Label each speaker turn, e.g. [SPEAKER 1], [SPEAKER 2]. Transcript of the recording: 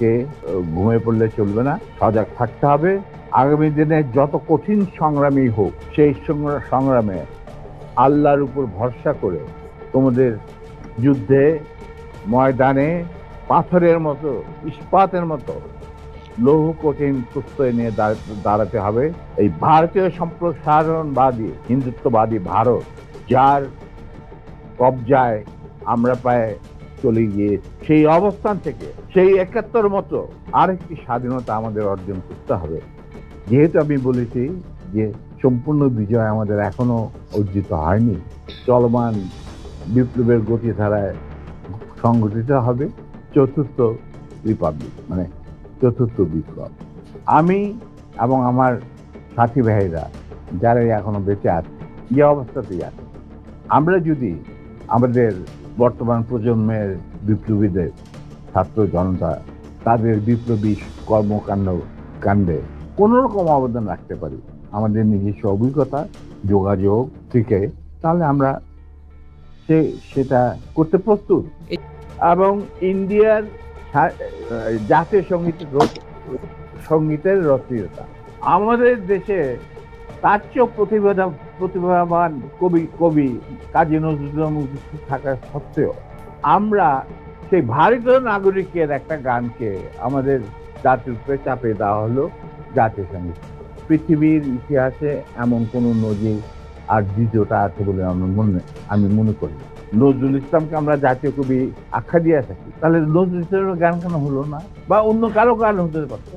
[SPEAKER 1] আজকে ঘুমিয়ে পড়লে চলবে না, সজাগ থাকতে হবে। আগামী দিনে যত কঠিন সংগ্রামী হোক, সেই সংগ্রামে আল্লাহর উপর ভরসা করে তোমাদের যুদ্ধে ময়দানে পাথরের মতো, ইস্পাতের মতো লৌহ কঠিন প্রত্যয় নিয়ে দাঁড়াতে হবে। এই ভারতীয় সম্প্রসারণবাদী হিন্দুত্ববাদী ভারত, যার কবজায় আমরা প্রায় চলে গিয়ে, সেই অবস্থান থেকে সেই ৭১ মতো আরেকটি স্বাধীনতা আমাদের অর্জন করতে হবে। যেহেতু আমি বলেছি যে সম্পূর্ণ বিজয় আমাদের এখনো অর্জিত হয়নি, চলমান বিপ্লবের গতিধারায় সংগঠিত হবে চতুর্থ রিপাবলিক, মানে চতুর্থ বিপ্লব। আমি এবং আমার সাথী ভাইরা যারা এখনো বেঁচে আছে, যে অবস্থাতেই আছে, আমরা যদি আমাদের বর্তমান প্রজন্মের বিপ্লবীদের, ছাত্র জনতা, তাদের বিপ্লবী কাণ্ডে কোন রকম অবদান রাখতে পারি আমাদের নিজস্ব অভিজ্ঞতা, যোগাযোগ থেকে, তাহলে আমরা সেটা করতে প্রস্তুত। এবং ইন্ডিয়ার জাতীয় সঙ্গীতের রচয়িতা আমাদের দেশে, তার চেয়েও প্রতিভাবান কবি কাজী নজরুল থাকা সত্ত্বেও আমরা সেই ভারতীয় নাগরিকের একটা গানকে আমাদের জাতির উপরে চাপিয়ে দেওয়া হলো জাতীয় সঙ্গীত। পৃথিবীর ইতিহাসে এমন কোন নজির আর দ্বিতীয়টা আছে বলে আমি মনে করি। নজরুল ইসলামকে আমরা জাতীয় কবি আখ্যা দিয়ে থাকি, তাহলে নজরুল ইসলামের গান কেন হলো না, বা অন্য কারো গান হতে পারতো?